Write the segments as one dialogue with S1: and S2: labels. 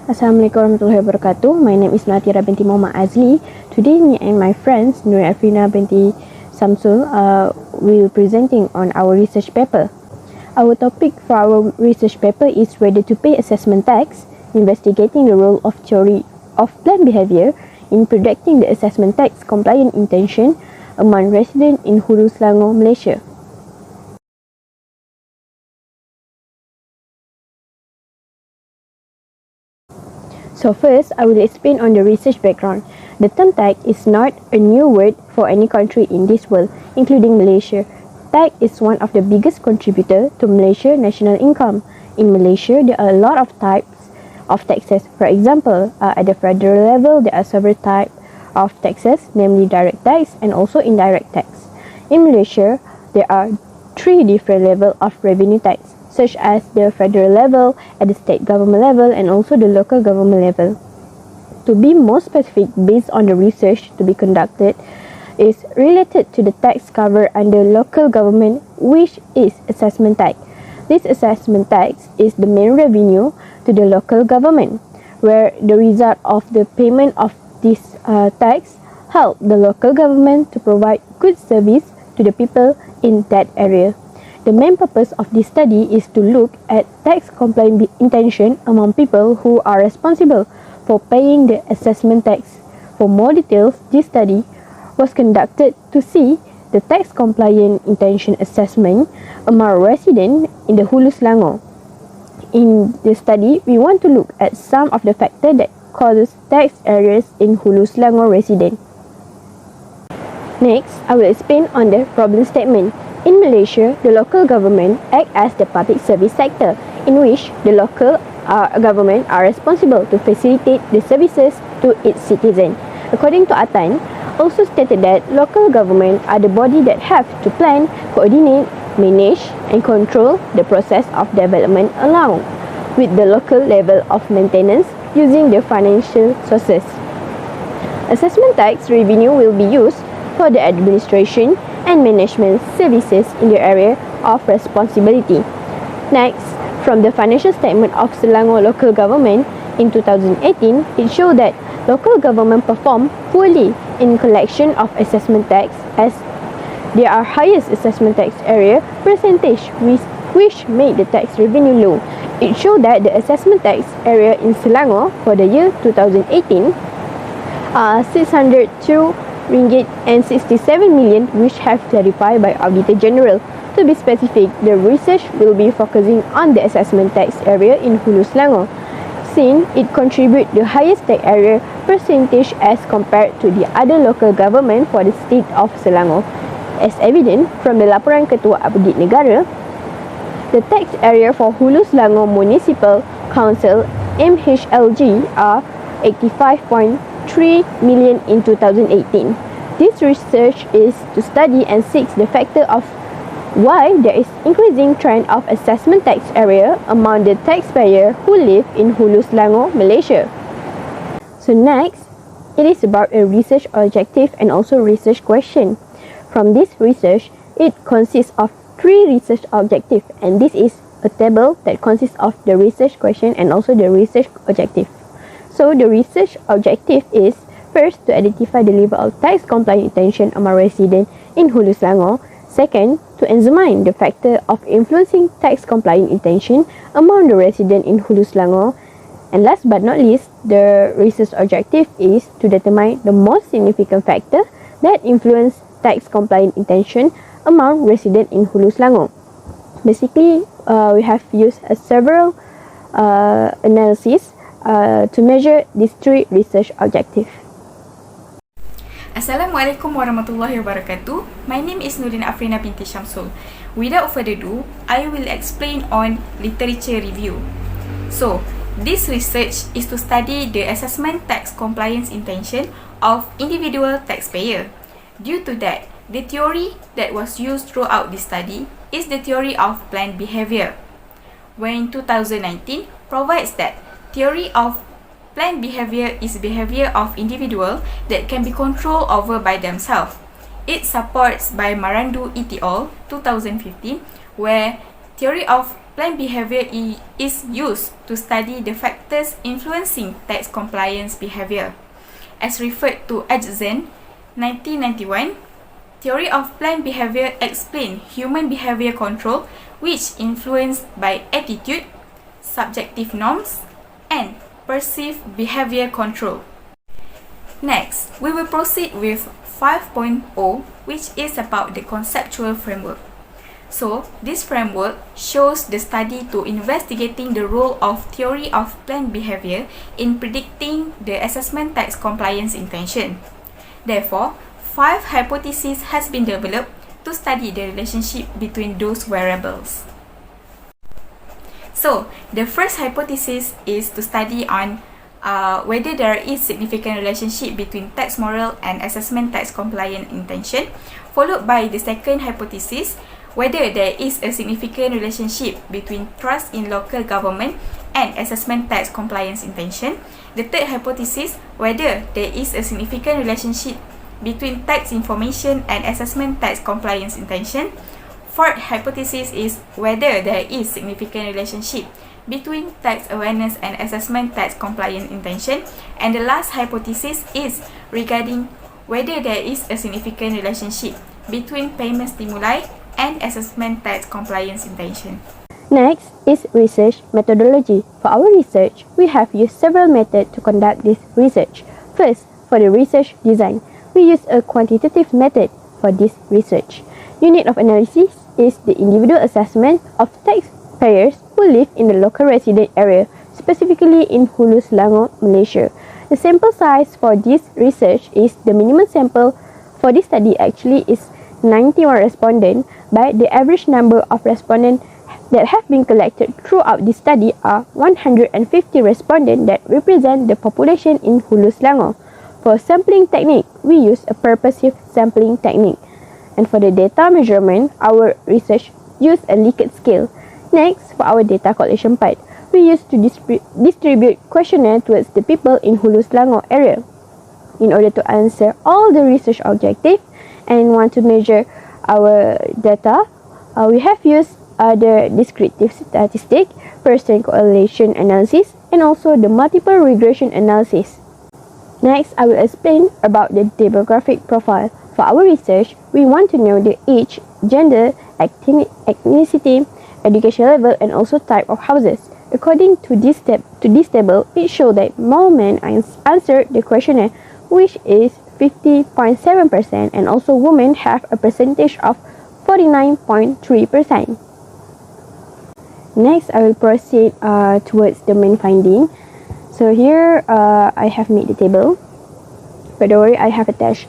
S1: Assalamualaikum warahmatullahi wabarakatuh. My name is Natira binti Muhammad Azli. Today, me and my friends Nur Afrina binti Samsul will be presenting on our research paper. Our topic for our research paper is whether to pay assessment tax, investigating the role of theory of planned behaviour in predicting the assessment tax compliant intention among residents in Hulu Selangor, Malaysia. So first, I will explain on the research background. The term tax is not a new word for any country in this world, including Malaysia. Tax is one of the biggest contributor to Malaysia's national income. In Malaysia, there are a lot of types of taxes. For example, at the federal level, there are several types of taxes, namely direct tax and also indirect tax. In Malaysia, there are 3 different levels of revenue tax, such as the federal level, at the state government level, and also the local government level. To be more specific, based on the research to be conducted, is related to the tax covered under local government, which is assessment tax. This assessment tax is the main revenue to the local government, where the result of the payment of this tax help the local government to provide good service to the people in that area. The main purpose of this study is to look at tax compliant intention among people who are responsible for paying the assessment tax. For more details, this study was conducted to see the tax compliant intention assessment among residents in the Hulu Selangor. In this study, we want to look at some of the factors that causes tax errors in Hulu Selangor residents. Next, I will explain on the problem statement. In Malaysia, the local government act as the public service sector, in which the local government are responsible to facilitate the services to its citizens. According to Atan, also stated that local government are the body that have to plan, coordinate, manage and control the process of development along with the local level of maintenance using the financial sources. Assessment tax revenue will be used for the administration and management services in the area of responsibility. Next, from the financial statement of Selangor local government in 2018, it showed that local government performed poorly in collection of assessment tax, as there are highest assessment tax area percentage which made the tax revenue low. It showed that the assessment tax area in Selangor for the year 2018 are 602 ringgit and 67 million, which have clarified by Auditor General. To be specific, the research will be focusing on the assessment tax area in Hulu Selangor, since it contributes the highest tax area percentage as compared to the other local government for the state of Selangor. As evident from the laporan Ketua Audit Negara, the tax area for Hulu Selangor Municipal Council MHLG are 85.3 million in 2018. This research is to study and seek the factor of why there is increasing trend of assessment tax area among the taxpayer who live in Hulu Selangor, Malaysia. So next, it is about a research objective and also research question. From this research, it consists of 3 research objectives, and this is a table that consists of the research question and also the research objective. So the research objective is first to identify the level of tax compliant intention among residents in Hulu Selangor. Second, to examine the factor of influencing tax compliant intention among the residents in Hulu Selangor. And last but not least, the research objective is to determine the most significant factor that influence tax compliant intention among residents in Hulu Selangor. Basically, we have used several analyses to measure these 3 research objectives.
S2: Assalamualaikum warahmatullahi wabarakatuh. My name is Nurin Afrina binti Samsul. Without further ado, I will explain on literature review. So, this research is to study the assessment tax compliance intention of individual taxpayer. Due to that, the theory that was used throughout this study is the theory of planned behavior, when 2019 provides that theory of planned behavior is behavior of individual that can be controlled over by themselves. It supports by Marandu et al. 2015, where theory of planned behavior is used to study the factors influencing tax compliance behavior. As referred to Ajzen, 1991, theory of planned behavior explains human behavior control, which influenced by attitude, subjective norms, and perceived behavior control. Next, we will proceed with 5.0, which is about the conceptual framework. So, this framework shows the study to investigating the role of theory of planned behavior in predicting the assessment tax compliance intention. Therefore, 5 hypotheses has been developed to study the relationship between those variables. So, the first hypothesis is to study on whether there is significant relationship between tax moral and assessment tax compliant intention, followed by the second hypothesis, whether there is a significant relationship between trust in local government and assessment tax compliance intention. The third hypothesis, whether there is a significant relationship between tax information and assessment tax compliance intention. Fourth hypothesis is whether there is significant relationship between tax awareness and assessment tax compliance intention. And the last hypothesis is regarding whether there is a significant relationship between payment stimuli and assessment tax compliance intention.
S1: Next is research methodology. For our research, we have used several methods to conduct this research. First, for the research design, we use a quantitative method for this research. Unit of analysis is the individual assessment of taxpayers who live in the local resident area, specifically in Hulu Selangor, Malaysia. The sample size for this research is the minimum sample for this study actually is 91 respondents, but the average number of respondents that have been collected throughout this study are 150 respondents that represent the population in Hulu Selangor. For sampling technique, we use a purposive sampling technique. And for the data measurement, our research used a Likert scale. Next, for our data collection part, we used to distribute questionnaire towards the people in Hulu Selangor area. In order to answer all the research objectives and want to measure our data, we have used the descriptive statistic, percent correlation analysis, and also the multiple regression analysis. Next, I will explain about the demographic profile. For our research, we want to know the age, gender, ethnicity, education level, and also type of houses. According to this table, it shows that more men answered the questionnaire, which is 50.7%, and also women have a percentage of 49.3%. Next, I will proceed towards the main finding. So here, I have made the table. By the way, I have attached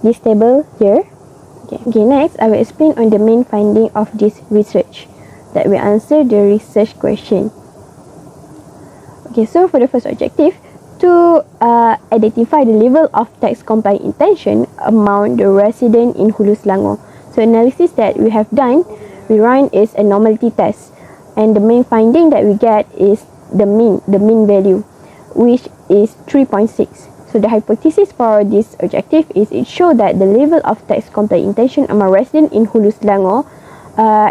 S1: this table here. Okay, next, I will explain on the main finding of this research that will answer the research question. Okay, so for the first objective, to identify the level of tax compliance intention among the resident in Hulu Selangor. So analysis that we have done, we run is a normality test, and the main finding that we get is the mean value, which is 3.6. So the hypothesis for this objective is it shows that the level of tax compliance intention among residents in Hulu Selangor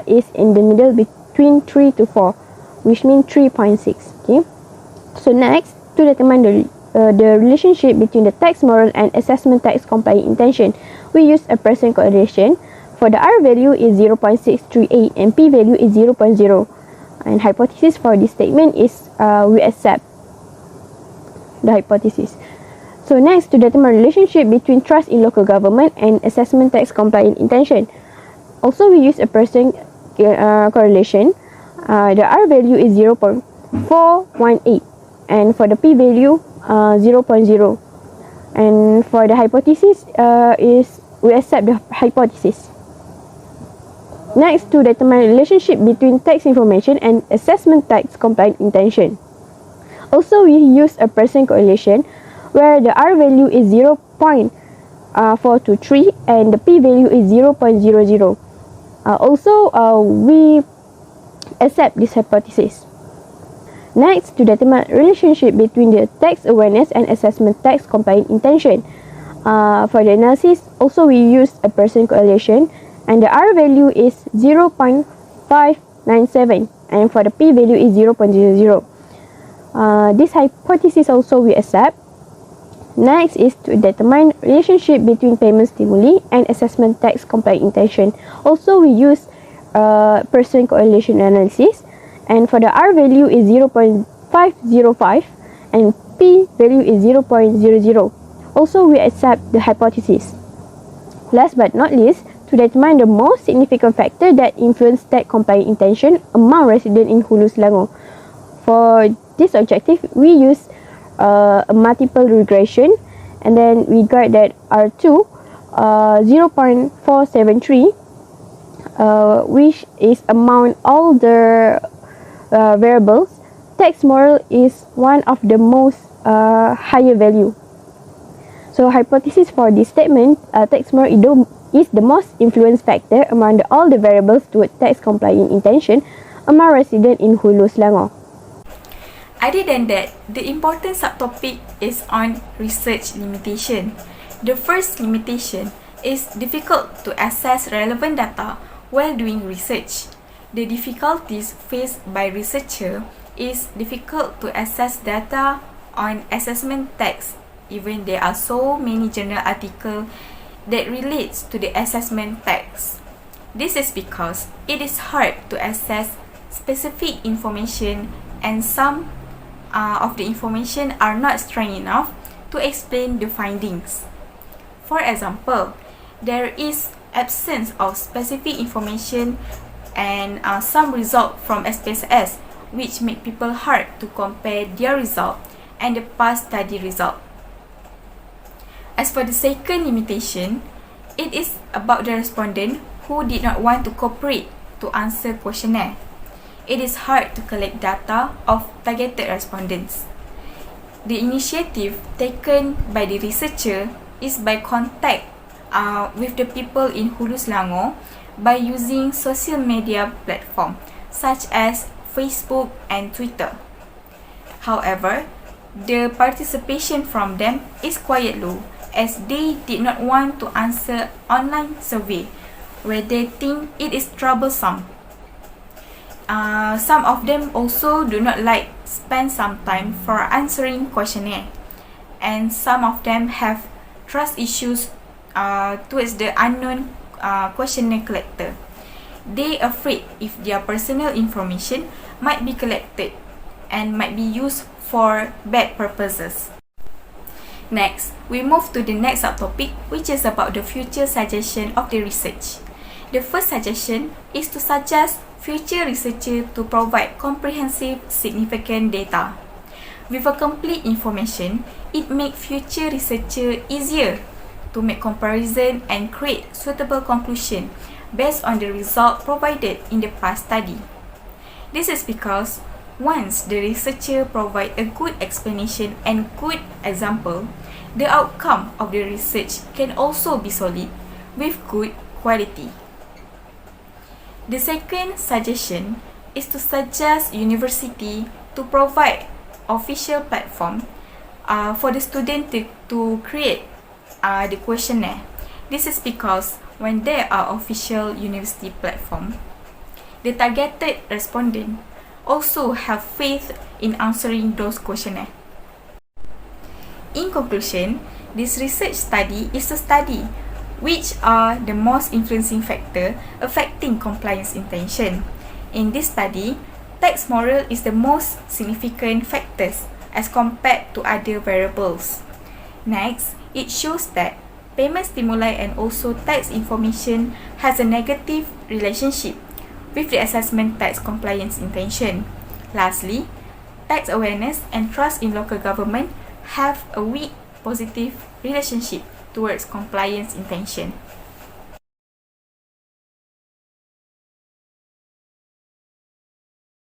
S1: is in the middle between 3 to 4, which means 3.6. Okay. So next, to determine the relationship between the tax moral and assessment tax compliance intention, we use a percent correlation. For the R value is 0.638 and P value is 0.0. And hypothesis for this statement is we accept the hypothesis. So next, to determine relationship between trust in local government and assessment tax compliance intention, also we use a percent correlation. The R value is 0.418, and for the P value 0.0. And for the hypothesis is we accept the hypothesis. Next, to determine relationship between tax information and assessment tax compliance intention. Also, we use a percent correlation where the R value is 0.423 and the P value is 0.00. Also, we accept this hypothesis. Next, to determine relationship between the tax awareness and assessment tax compliance intention. For the analysis, also we use a percent correlation, and the R value is 0.597 and for the p-value is 0.00. This hypothesis also we accept. Next is to determine relationship between payment stimuli and assessment tax compliant intention. Also we use Pearson correlation analysis, and for the R value is 0.505 and P value is 0.00. Also we accept the hypothesis. Last but not least, to determine the most significant factor that influence tax compliant intention among residents in Hulu Selangor. For this objective, we use a multiple regression, and then we got that R2 0.473, which is among all the variables. Tax moral is one of the most higher value. So hypothesis for this statement, tax moral is the most influence factor among all the variables toward tax compliant intention among residents in Hulu Selangor.
S2: Other than that, the important subtopic is on research limitation. The first limitation is difficult to access relevant data while doing research. The difficulties faced by researcher is difficult to access data on assessment tax, even there are so many journal articles that relates to the assessment tax. This is because it is hard to access specific information, and some of the information are not strong enough to explain the findings. For example, there is absence of specific information and some result from SPSS, which make people hard to compare their result and the past study result. As for the second limitation, it is about the respondent who did not want to cooperate to answer questionnaire. It is hard to collect data of targeted respondents. The initiative taken by the researcher is by contact with the people in Hulu Selangor by using social media platform such as Facebook and Twitter. However, the participation from them is quite low, as they did not want to answer online survey where they think it is troublesome. Some of them also do not like spend some time for answering questionnaire, and some of them have trust issues towards the unknown questionnaire collector. They afraid if their personal information might be collected and might be used for bad purposes. Next, we move to the next subtopic, which is about the future suggestion of the research. The first suggestion is to suggest future researcher to provide comprehensive, significant data. With a complete information, it makes future researcher easier to make comparison and create suitable conclusion based on the result provided in the past study. This is because once the researcher provide a good explanation and good example, the outcome of the research can also be solid with good quality. The second suggestion is to suggest university to provide official platform for the student to create the questionnaire. This is because when there are official university platform, the targeted respondent also have faith in answering those questionnaire. In conclusion, this research study is a study which are the most influencing factor affecting compliance intention. In this study, tax moral is the most significant factors as compared to other variables. Next, it shows that payment stimuli and also tax information has a negative relationship with the assessment tax compliance intention. Lastly, tax awareness and trust in local government have a weak positive relationship towards compliance intention.